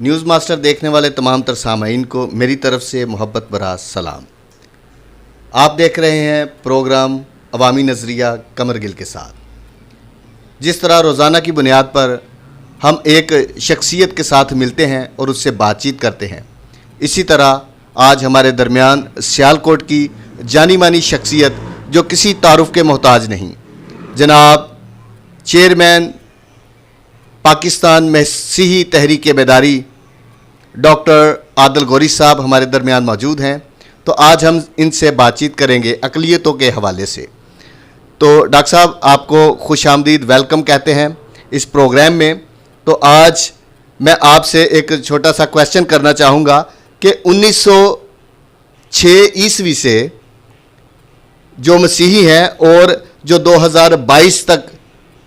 News master دیکھنے والے تمام تر سامعین کو میری طرف سے محبت بھرا سلام۔ آپ دیکھ رہے ہیں پروگرام عوامی نظریہ قمر گل کے ساتھ۔ جس طرح روزانہ کی بنیاد پر ہم ایک شخصیت کے ساتھ ملتے ہیں اور اس سے بات چیت کرتے ہیں، اسی طرح آج ہمارے درمیان سیالکوٹ کی جانی مانی شخصیت جو کسی تعارف کے محتاج نہیں، جناب چیئرمین پاکستان مسیحی تحریک بیداری ڈاکٹر عادل گوری صاحب ہمارے درمیان موجود ہیں۔ تو آج ہم ان سے بات چیت کریں گے اقلیتوں کے حوالے سے۔ تو ڈاکٹر صاحب آپ کو خوش آمدید، ویلکم کہتے ہیں اس پروگرام میں۔ تو آج میں آپ سے ایک چھوٹا سا کویسچن کرنا چاہوں گا کہ 1906 عیسوی سے جو مسیحی ہیں اور جو 2022 تک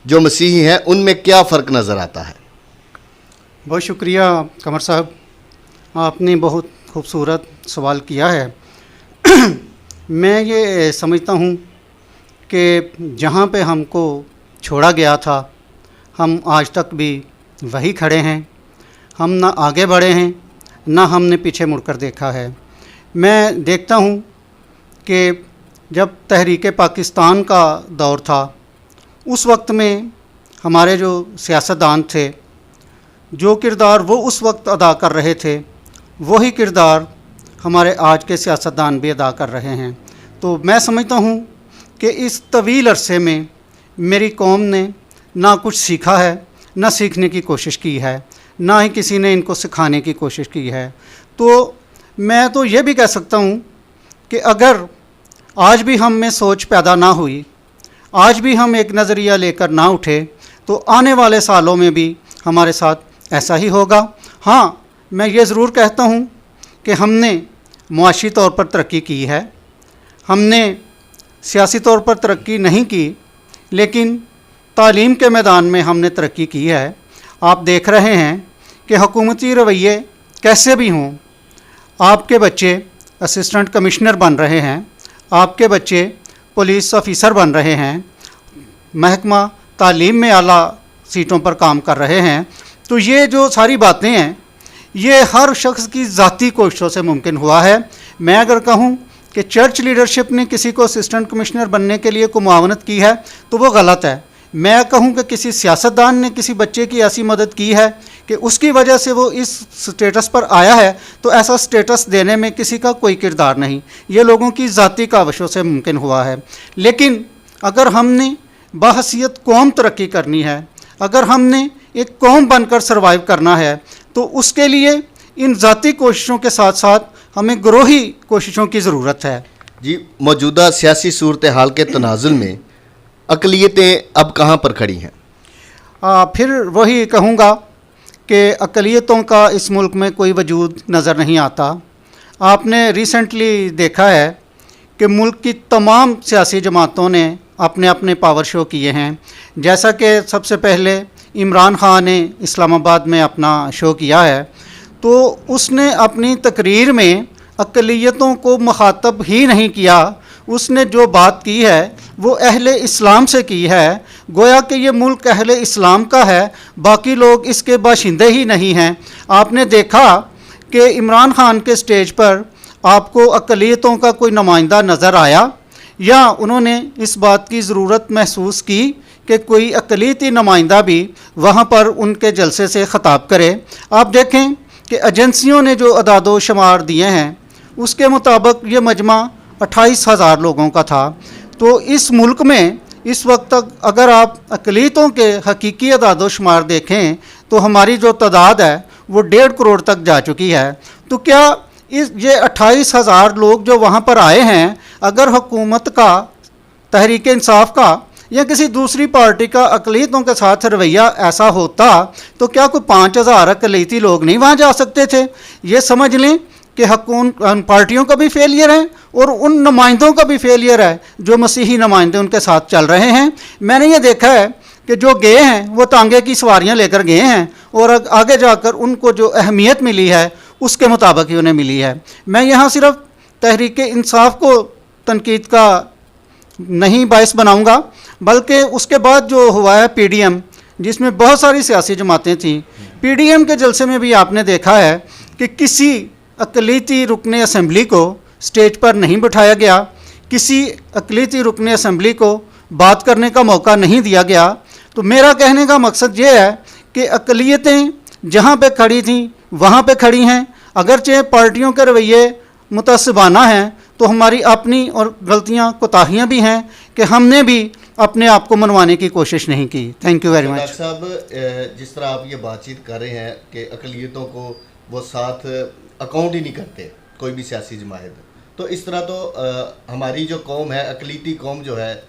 جو مسیحی ہیں ان میں کیا فرق نظر آتا ہے؟ بہت شکریہ قمر صاحب، آپ نے بہت خوبصورت سوال کیا ہے۔ میں یہ سمجھتا ہوں کہ جہاں پہ ہم کو چھوڑا گیا تھا ہم آج تک بھی وہی کھڑے ہیں، ہم نہ آگے بڑھے ہیں نہ ہم نے پیچھے مڑ کر دیکھا ہے۔ میں دیکھتا ہوں کہ جب تحریک پاکستان کا دور تھا اس وقت میں ہمارے جو سیاستدان تھے، جو کردار وہ اس وقت ادا کر رہے تھے وہی کردار ہمارے آج کے سیاستدان بھی ادا کر رہے ہیں۔ تو میں سمجھتا ہوں کہ اس طویل عرصے میں میری قوم نے نہ کچھ سیکھا ہے، نہ سیکھنے کی کوشش کی ہے، نہ ہی کسی نے ان کو سکھانے کی کوشش کی ہے۔ تو میں تو یہ بھی کہہ سکتا ہوں کہ اگر آج بھی ہم میں سوچ پیدا نہ ہوئی، آج بھی ہم ایک نظریہ لے کر نہ اٹھے، تو آنے والے سالوں میں بھی ہمارے ساتھ ایسا ہی ہوگا۔ ہاں، میں یہ ضرور کہتا ہوں کہ ہم نے معاشی طور پر ترقی کی ہے، ہم نے سیاسی طور پر ترقی نہیں کی، لیکن تعلیم کے میدان میں ہم نے ترقی کی ہے۔ آپ دیکھ رہے ہیں کہ حکومتی رویے کیسے بھی ہوں، آپ کے بچے اسسٹنٹ کمشنر بن رہے ہیں، آپ کے بچے پولیس آفیسر بن رہے ہیں، محکمہ تعلیم میں اعلیٰ سیٹوں پر کام کر رہے ہیں۔ تو یہ جو ساری باتیں ہیں یہ ہر شخص کی ذاتی کوششوں سے ممکن ہوا ہے۔ میں اگر کہوں کہ چرچ لیڈرشپ نے کسی کو اسسٹنٹ کمشنر بننے کے لیے کوئی معاونت کی ہے تو وہ غلط ہے۔ میں کہوں کہ کسی سیاستدان نے کسی بچے کی ایسی مدد کی ہے کہ اس کی وجہ سے وہ اس سٹیٹس پر آیا ہے، تو ایسا سٹیٹس دینے میں کسی کا کوئی کردار نہیں، یہ لوگوں کی ذاتی کاوشوں سے ممکن ہوا ہے۔ لیکن اگر ہم نے بحیثیت قوم ترقی کرنی ہے، اگر ہم نے ایک قوم بن کر سروائیو کرنا ہے، تو اس کے لیے ان ذاتی کوششوں کے ساتھ ساتھ ہمیں گروہی کوششوں کی ضرورت ہے۔ جی، موجودہ سیاسی صورتحال کے تناظر میں اقلیتیں اب کہاں پر کھڑی ہیں؟ پھر وہی کہوں گا کہ اقلیتوں کا اس ملک میں کوئی وجود نظر نہیں آتا۔ آپ نے ریسنٹلی دیکھا ہے کہ ملک کی تمام سیاسی جماعتوں نے اپنے اپنے پاور شو کیے ہیں، جیسا کہ سب سے پہلے عمران خان نے اسلام آباد میں اپنا شو کیا ہے، تو اس نے اپنی تقریر میں اقلیتوں کو مخاطب ہی نہیں کیا۔ اس نے جو بات کی ہے وہ اہل اسلام سے کی ہے، گویا کہ یہ ملک اہل اسلام کا ہے، باقی لوگ اس کے باشندے ہی نہیں ہیں۔ آپ نے دیکھا کہ عمران خان کے سٹیج پر آپ کو اقلیتوں کا کوئی نمائندہ نظر آیا، یا انہوں نے اس بات کی ضرورت محسوس کی کہ کوئی اقلیتی نمائندہ بھی وہاں پر ان کے جلسے سے خطاب کرے؟ آپ دیکھیں کہ ایجنسیوں نے جو اعداد و شمار دیے ہیں اس کے مطابق یہ مجمع 28,000 لوگوں کا تھا۔ تو اس ملک میں اس وقت تک اگر آپ اقلیتوں کے حقیقی اعداد و شمار دیکھیں تو ہماری جو تعداد ہے وہ 1.5 کروڑ تک جا چکی ہے۔ تو کیا یہ 28,000 لوگ جو وہاں پر آئے ہیں، اگر حکومت کا، تحریک انصاف کا یا کسی دوسری پارٹی کا اقلیتوں کے ساتھ رویہ ایسا ہوتا تو کیا کوئی 5,000 اقلیتی لوگ نہیں وہاں جا سکتے تھے؟ یہ سمجھ لیں کہ پارٹیوں کا بھی فیلئر ہے اور ان نمائندوں کا بھی فیلئر ہے جو مسیحی نمائندے ان کے ساتھ چل رہے ہیں۔ میں نے یہ دیکھا ہے کہ جو گئے ہیں وہ تانگے کی سواریاں لے کر گئے ہیں اور آگے جا کر ان کو جو اہمیت ملی ہے اس کے مطابق ہی انہیں ملی ہے۔ میں یہاں صرف تحریک انصاف کو تنقید کا نہیں باعث بناؤں گا، بلکہ اس کے بعد جو ہوا ہے پی ڈی ایم، جس میں بہت ساری سیاسی جماعتیں تھیں، PDM के जलसे में भी आपने देखा है कि किसी अक़लीती रुकन असम्बली को स्टेज पर नहीं बिठाया गया, किसी अक़लीती रुकन असम्बली को बात करने का मौका नहीं दिया गया। तो मेरा कहने का मकसद ये है कि अक़लियतें जहाँ पे खड़ी थीं वहाँ पे खड़ी हैं। अगरचे पार्टियों के रवैये मुतअस्सिबाना हैं तो हमारी अपनी और गलतियाँ कोताहियाँ भी हैं कि हमने भी अपने आप को मनवाने की कोशिश नहीं की। Thank you very much. Doctor साहब, जिस तरह आप ये बातचीत कर रहे हैं कि अक़लियतों को वो साथ अकाउंट ही नहीं करते कोई भी सियासी जमात, तो इस तरह तो हमारी जो कौम है, अक़लीती कौम जो है,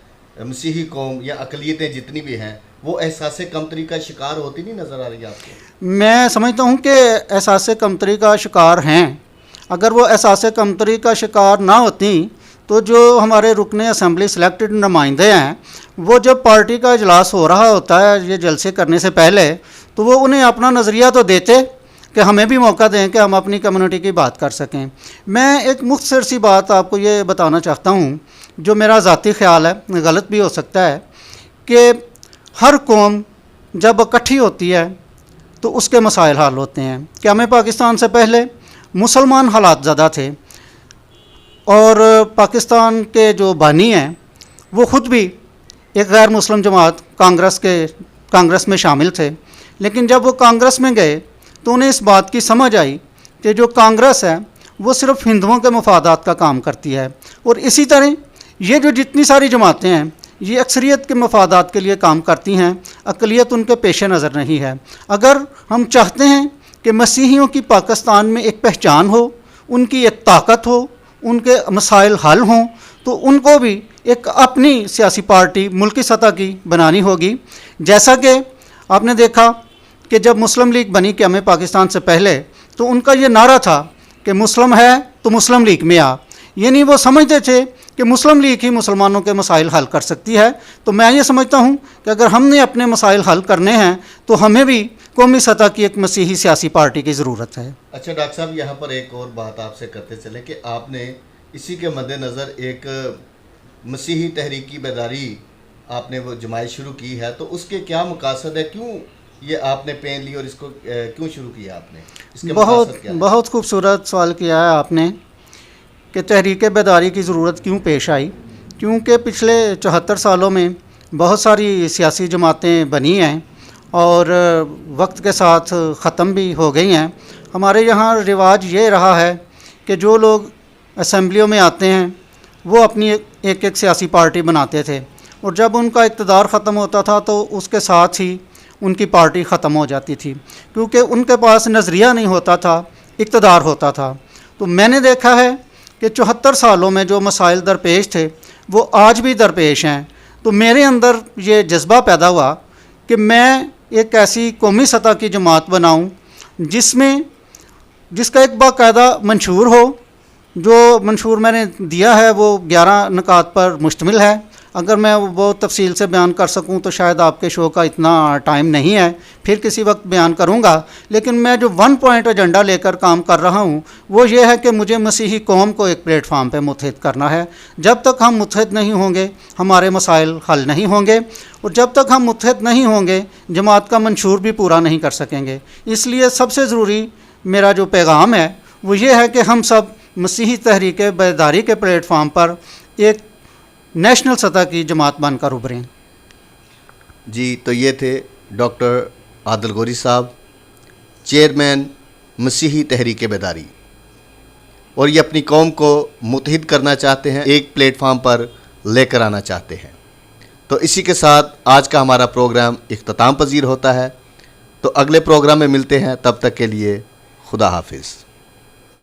मसीही कौम या अक़लियतें जितनी भी हैं, वो एहसास कमतरी का शिकार होती नहीं नज़र आ रही है आपको? मैं समझता हूँ कि एहसास कमतरी का शिकार हैं। अगर वो एहसास कमतरी का शिकार ना होती तो जो हमारे रुकन असम्बली सिलेक्टेड नुमाइंदे हैं, वो जब पार्टी का इजलास हो रहा होता है ये जलसे करने से पहले, तो वो उन्हें अपना नज़रिया तो देते कि हमें भी मौका दें कि हम अपनी कम्युनिटी की बात कर सकें। मैं एक मुख्तसर सी बात आपको ये बताना चाहता हूँ जो मेरा ज़ाती ख़्याल है, गलत भी हो सकता है, कि हर कौम जब इकट्ठी होती है तो उसके मसाइल हल होते हैं। क्या में पाकिस्तान से पहले मुसलमान हालात ज़्यादा थे और पाकिस्तान के जो बानी हैं वो ख़ुद भी एक गैर मुस्लिम जमात कांग्रेस में शामिल थे, लेकिन जब वो कांग्रेस में गए तो उन्हें इस बात की समझ आई कि जो कांग्रेस है वो सिर्फ़ हिंदुओं के मफादात का काम करती है, और इसी तरह ये जो जितनी सारी जमातें हैं ये अक्सरियत के मफादात के लिए काम करती हैं, अक़लियत उनके पेश नज़र नहीं है। अगर हम चाहते हैं कि मसीहियों की पाकिस्तान में एक पहचान हो, उनकी एक ताकत हो, उनके मसाइल हल हों, तो उनको भी एक अपनी सियासी पार्टी मुल्की सतह की बनानी होगी। जैसा कि आपने देखा कि जब मुस्लिम लीग बनी क़याम पाकिस्तान से पहले, तो उनका ये नारा था कि मुस्लिम है तो मुस्लिम लीग में आ, यानी वो समझते थे कि मुस्लिम लीग ही मुसलमानों के मसाइल हल कर सकती है। तो मैं ये समझता हूँ कि अगर हमने अपने मसाइल हल करने हैं तो हमें भी कौमी सतह की एक मसीही सियासी पार्टी की ज़रूरत है। अच्छा डॉक्टर साहब, यहाँ पर एक और बात आपसे करते चले कि आपने इसी के मद्देनज़र एक मसीही तहरीक की बेदारी आपने वो जमात शुरू की है, तो उसके क्या मकासद है, क्यों ये आपने पेन ली और इसको क्यों शुरू किया आपने, इसके मकासद क्या है? बहुत खूबसूरत सवाल किया है आपने कि तहरीक बेदारी की ज़रूरत क्यों पेश आई। क्योंकि पिछले 74 सालों में बहुत सारी सियासी जमातें बनी हैं और वक्त के साथ ख़त्म भी हो गई हैं। हमारे यहाँ रिवाज ये रहा है कि जो लोग असम्बलियों में आते हैं वो अपनी एक एक सियासी पार्टी बनाते थे, और जब उनका इक़्तिदार ख़त्म होता था तो उसके साथ ही उनकी पार्टी ख़त्म हो जाती थी, क्योंकि उनके पास नज़रिया नहीं होता था, इक़्तिदार होता था। तो मैंने देखा है कि 74 सालों में जो मसाइल दरपेश थे वो आज भी दरपेश हैं। तो मेरे अंदर ये जज्बा पैदा हुआ कि मैं एक ऐसी कौमी सतह की जमात बनाऊं जिसका एक बाकायदा मंशूर हो। जो मंशूर मैंने दिया है वो 11 नुकात पर मुश्तमिल है। अगर मैं वो तफसील से बयान कर सकूं तो शायद आपके शो का इतना टाइम नहीं है, फिर किसी वक्त बयान करूंगा। लेकिन मैं जो 1 पॉइंट एजेंडा लेकर काम कर रहा हूं वो ये है कि मुझे मसीही कौम को एक प्लेटफार्म पे मुत्तहिद करना है। जब तक हम मुत्तहिद नहीं होंगे हमारे मसाइल हल नहीं होंगे, और जब तक हम मुत्तहिद नहीं होंगे जमात का मंशूर भी पूरा नहीं कर सकेंगे। इसलिए सबसे ज़रूरी मेरा जो पैगाम है वो ये है कि हम सब मसीही तहरीक बेदारी के प्लेटफार्म पर एक नेशनल सतह की जमात बनकर उभरें। जी, तो ये थे डॉक्टर आदिल गौरी साहब, चेयरमैन मसीही तहरीक बेदारी, और ये अपनी कौम को मुत्तहिद करना चाहते हैं, एक प्लेटफार्म पर लेकर आना चाहते हैं। तो इसी के साथ आज का हमारा प्रोग्राम इख्तिताम पजीर होता है। तो अगले प्रोग्राम में मिलते हैं, तब तक के लिए खुदा हाफिज़।